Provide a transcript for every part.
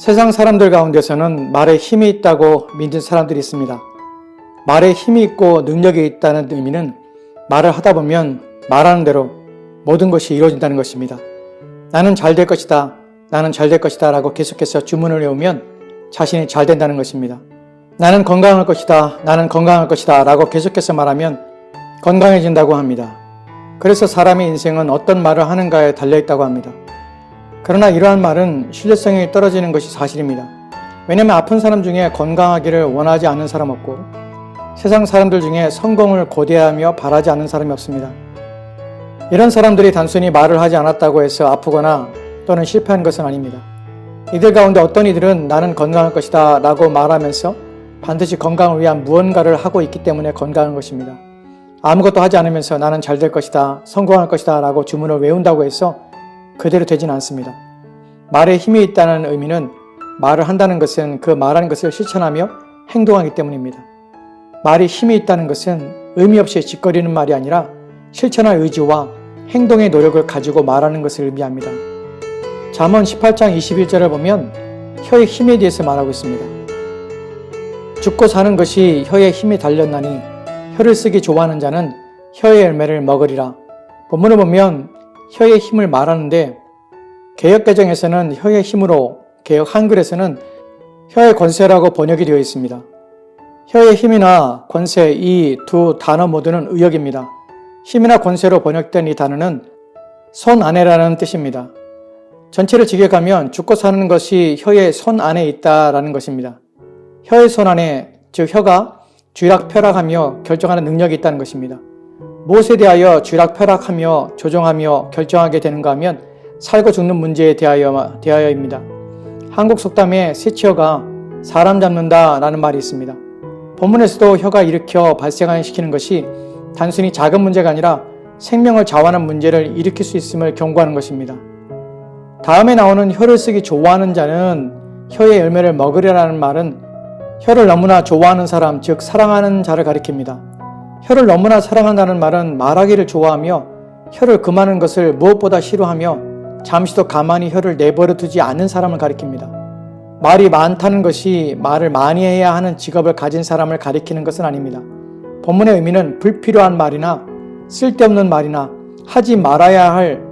세상 사람들 가운데서는 말에 힘이 있다고 믿는 사람들이 있습니다. 말에 힘이 있고 능력이 있다는 의미는 말을 하다 보면 말하는 대로 모든 것이 이루어진다는 것입니다. 나는 잘 될 것이다, 나는 잘 될 것이다 라고 계속해서 주문을 외우면 자신이 잘 된다는 것입니다. 나는 건강할 것이다, 나는 건강할 것이다 라고 계속해서 말하면 건강해진다고 합니다. 그래서 사람의 인생은 어떤 말을 하는가에 달려있다고 합니다. 그러나 이러한 말은 신뢰성이 떨어지는 것이 사실입니다. 왜냐하면 아픈 사람 중에 건강하기를 원하지 않는 사람 없고 세상 사람들 중에 성공을 고대하며 바라지 않는 사람이 없습니다. 이런 사람들이 단순히 말을 하지 않았다고 해서 아프거나 또는 실패한 것은 아닙니다. 이들 가운데 어떤 이들은 나는 건강할 것이다 라고 말하면서 반드시 건강을 위한 무언가를 하고 있기 때문에 건강한 것입니다. 아무것도 하지 않으면서 나는 잘 될 것이다, 성공할 것이다 라고 주문을 외운다고 해서 그대로 되진 않습니다. 말에 힘이 있다는 의미는 말을 한다는 것은 그 말하는 것을 실천하며 행동하기 때문입니다. 말이 힘이 있다는 것은 의미 없이 짓거리는 말이 아니라 실천할 의지와 행동의 노력을 가지고 말하는 것을 의미합니다. 잠언 18장 21절을 보면 혀의 힘에 대해서 말하고 있습니다. 죽고 사는 것이 혀에 힘이 달렸나니 혀를 쓰기 좋아하는 자는 혀의 열매를 먹으리라. 본문을 보면 혀의 힘을 말하는데 개역개정에서는 혀의 힘으로, 개역 한글에서는 혀의 권세라고 번역이 되어 있습니다. 혀의 힘이나 권세 이 두 단어 모두는 의역입니다. 힘이나 권세로 번역된 이 단어는 손 안에라는 뜻입니다. 전체를 직역하면 죽고 사는 것이 혀의 손 안에 있다라는 것입니다. 혀의 손 안에, 즉 혀가 쥐락펴락하며 결정하는 능력이 있다는 것입니다. 무엇에 대하여 쥐락펴락하며 조종하며 결정하게 되는가 하면 살고 죽는 문제에 대하여입니다. 한국 속담에 새치어가 사람 잡는다 라는 말이 있습니다. 본문에서도 혀가 일으켜 발생시키는 것이 단순히 작은 문제가 아니라 생명을 좌우하는 문제를 일으킬 수 있음을 경고하는 것입니다. 다음에 나오는 혀를 쓰기 좋아하는 자는 혀의 열매를 먹으리라는 말은 혀를 너무나 좋아하는 사람, 즉 사랑하는 자를 가리킵니다. 혀를 너무나 사랑한다는 말은 말하기를 좋아하며 혀를 금하는 것을 무엇보다 싫어하며 잠시도 가만히 혀를 내버려 두지 않는 사람을 가리킵니다. 말이 많다는 것이 말을 많이 해야 하는 직업을 가진 사람을 가리키는 것은 아닙니다. 본문의 의미는 불필요한 말이나 쓸데없는 말이나 하지 말아야 할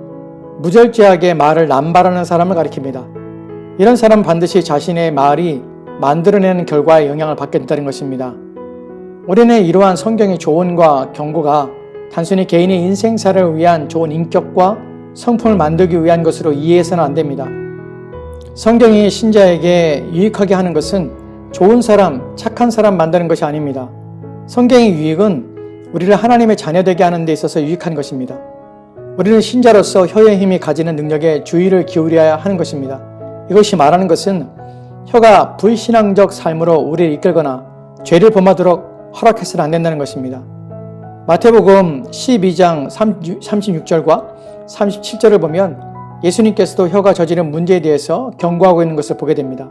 무절제하게 말을 남발하는 사람을 가리킵니다. 이런 사람은 반드시 자신의 말이 만들어내는 결과에 영향을 받게 된다는 것입니다. 우리는 이러한 성경의 조언과 경고가 단순히 개인의 인생사를 위한 좋은 인격과 성품을 만들기 위한 것으로 이해해서는 안 됩니다. 성경이 신자에게 유익하게 하는 것은 좋은 사람, 착한 사람 만드는 것이 아닙니다. 성경의 유익은 우리를 하나님의 자녀되게 하는 데 있어서 유익한 것입니다. 우리는 신자로서 혀의 힘이 가지는 능력에 주의를 기울여야 하는 것입니다. 이것이 말하는 것은 혀가 불신앙적 삶으로 우리를 이끌거나 죄를 범하도록 허락해서는 안 된다는 것입니다. 마태복음 12장 36절과 37절을 보면 예수님께서도 혀가 저지른 문제에 대해서 경고하고 있는 것을 보게 됩니다.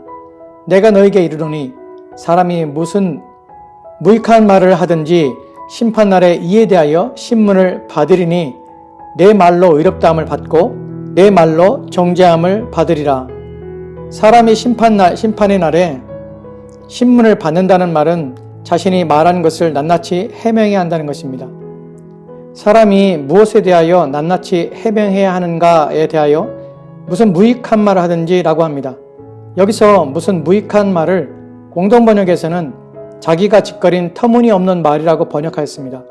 내가 너에게 이르노니 사람이 무슨 무익한 말을 하든지 심판날에 이에 대하여 신문을 받으리니 내 말로 의롭다함을 받고 내 말로 정죄함을 받으리라. 사람이 심판의 날에 신문을 받는다는 말은 자신이 말한 것을 낱낱이 해명해야 한다는 것입니다. 사람이 무엇에 대하여 낱낱이 해명해야 하는가에 대하여 무슨 무익한 말을 하든지 라고 합니다. 여기서 무슨 무익한 말을 공동번역에서는 자기가 짓거린 터무니없는 말이라고 번역하였습니다.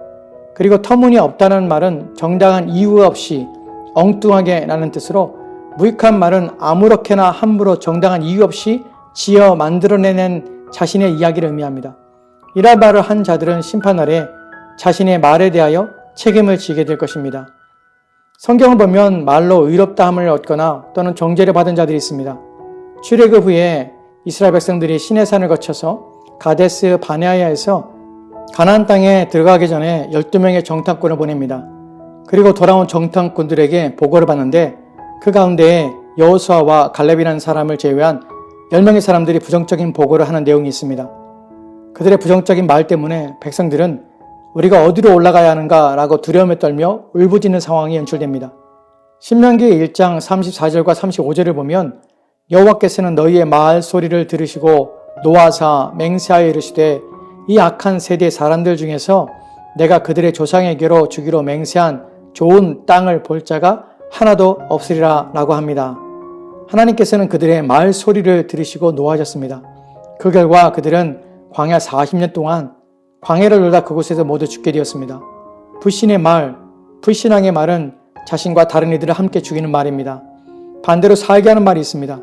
그리고 터무니없다는 말은 정당한 이유 없이 엉뚱하게 라는 뜻으로 무익한 말은 아무렇게나 함부로 정당한 이유 없이 지어 만들어내는 자신의 이야기를 의미합니다. 이런 말을 한 자들은 심판날에 자신의 말에 대하여 책임을 지게 될 것입니다. 성경을 보면 말로 의롭다함을 얻거나 또는 정죄를 받은 자들이 있습니다. 출애굽 후에 이스라엘 백성들이 시내산을 거쳐서 가데스 바네아야에서 가나안 땅에 들어가기 전에 12명의 정탐꾼을 보냅니다. 그리고 돌아온 정탐꾼들에게 보고를 받는데 그 가운데 여호수아와 갈렙이라는 사람을 제외한 10명의 사람들이 부정적인 보고를 하는 내용이 있습니다. 그들의 부정적인 말 때문에 백성들은 우리가 어디로 올라가야 하는가 라고 두려움에 떨며 울부짖는 상황이 연출됩니다. 신명기 1장 34절과 35절을 보면 여호와께서는 너희의 말 소리를 들으시고 노하사 맹세하여 이르시되 이 악한 세대 사람들 중에서 내가 그들의 조상에게로 주기로 맹세한 좋은 땅을 볼 자가 하나도 없으리라 라고 합니다. 하나님께서는 그들의 말 소리를 들으시고 노하셨습니다. 그 결과 그들은 광야 40년 동안 광야를 돌다 그곳에서 모두 죽게 되었습니다. 불신의 말, 불신앙의 말은 자신과 다른 이들을 함께 죽이는 말입니다. 반대로 살게 하는 말이 있습니다.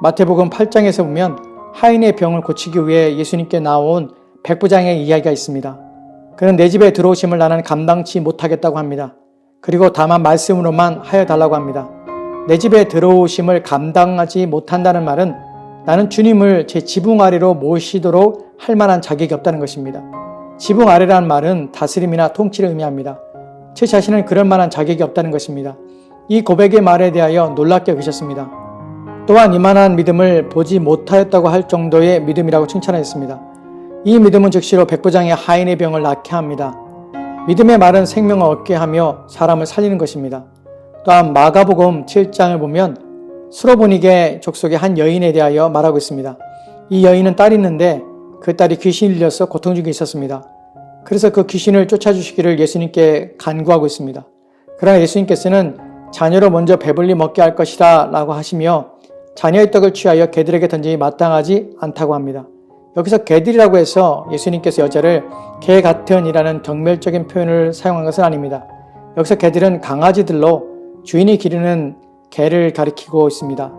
마태복음 8장에서 보면 하인의 병을 고치기 위해 예수님께 나온 백부장의 이야기가 있습니다. 그는 내 집에 들어오심을 나는 감당치 못하겠다고 합니다. 그리고 다만 말씀으로만 하여 달라고 합니다. 내 집에 들어오심을 감당하지 못한다는 말은 나는 주님을 제 지붕 아래로 모시도록 할 만한 자격이 없다는 것입니다. 지붕 아래라는 말은 다스림이나 통치를 의미합니다. 제 자신은 그럴 만한 자격이 없다는 것입니다. 이 고백의 말에 대하여 놀랍게 여기셨습니다. 또한 이만한 믿음을 보지 못하였다고 할 정도의 믿음이라고 칭찬하였습니다. 이 믿음은 즉시로 백부장의 하인의 병을 낫게 합니다. 믿음의 말은 생명을 얻게 하며 사람을 살리는 것입니다. 또한 마가복음 7장을 보면 수로보니게 족속의 한 여인에 대하여 말하고 있습니다. 이 여인은 딸이 있는데 그 딸이 귀신이 들려서 고통 중에 있었습니다. 그래서 그 귀신을 쫓아주시기를 예수님께 간구하고 있습니다. 그러나 예수님께서는 자녀로 먼저 배불리 먹게 할 것이다 라고 하시며 자녀의 떡을 취하여 개들에게 던지기 마땅하지 않다고 합니다. 여기서 개들이라고 해서 예수님께서 여자를 개 같은이라는 경멸적인 표현을 사용한 것은 아닙니다. 여기서 개들은 강아지들로 주인이 기르는 개를 가리키고 있습니다.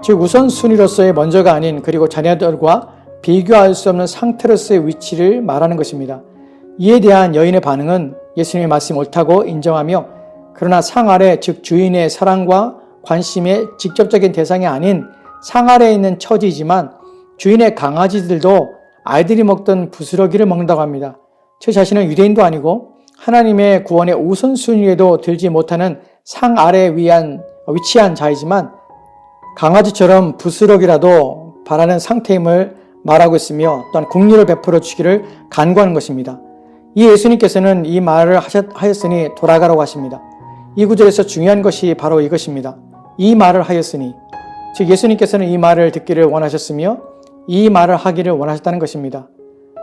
즉 우선순위로서의 먼저가 아닌 그리고 자녀들과 비교할 수 없는 상태로서의 위치를 말하는 것입니다. 이에 대한 여인의 반응은 예수님의 말씀이 옳다고 인정하며 그러나 상 아래 즉 주인의 사랑과 관심의 직접적인 대상이 아닌 상 아래에 있는 처지이지만 주인의 강아지들도 아이들이 먹던 부스러기를 먹는다고 합니다. 제 자신은 유대인도 아니고 하나님의 구원의 우선순위에도 들지 못하는 상 아래에 위치한 자이지만 강아지처럼 부스러기라도 바라는 상태임을 말하고 있으며 또한 긍휼을 베풀어 주기를 간구하는 것입니다. 이 예수님께서는 이 말을 하였으니 돌아가라고 하십니다. 이 구절에서 중요한 것이 바로 이것입니다. 이 말을 하였으니, 즉 예수님께서는 이 말을 듣기를 원하셨으며 이 말을 하기를 원하셨다는 것입니다.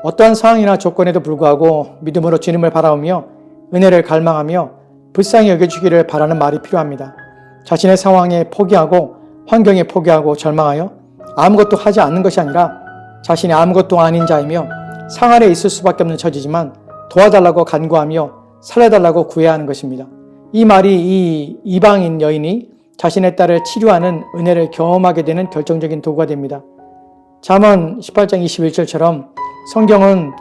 어떠한 상황이나 조건에도 불구하고 믿음으로 주님을 바라보며 은혜를 갈망하며 불쌍히 여겨주기를 바라는 말이 필요합니다. 자신의 상황에 포기하고 환경에 포기하고 절망하여 아무것도 하지 않는 것이 아니라 자신이 아무것도 아닌 자이며 상 아래에 있을 수밖에 없는 처지지만 도와달라고 간구하며 살려달라고 구해야 하는 것입니다. 이 말이 이 이방인 여인이 자신의 딸을 치료하는 은혜를 경험하게 되는 결정적인 도구가 됩니다. 잠언 18장 21절처럼 성경은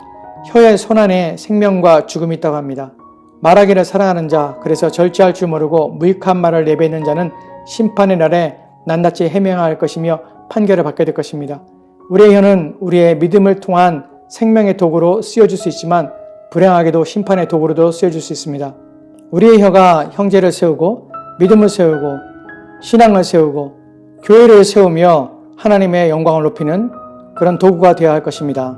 혀의 손 안에 생명과 죽음이 있다고 합니다. 말하기를 사랑하는 자, 그래서 절제할 줄 모르고 무익한 말을 내뱉는 자는 심판의 날에 낱낱이 해명할 것이며 판결을 받게 될 것입니다. 우리의 혀는 우리의 믿음을 통한 생명의 도구로 쓰여질 수 있지만 불행하게도 심판의 도구로도 쓰여질 수 있습니다. 우리의 혀가 형제를 세우고 믿음을 세우고 신앙을 세우고 교회를 세우며 하나님의 영광을 높이는 그런 도구가 되어야 할 것입니다.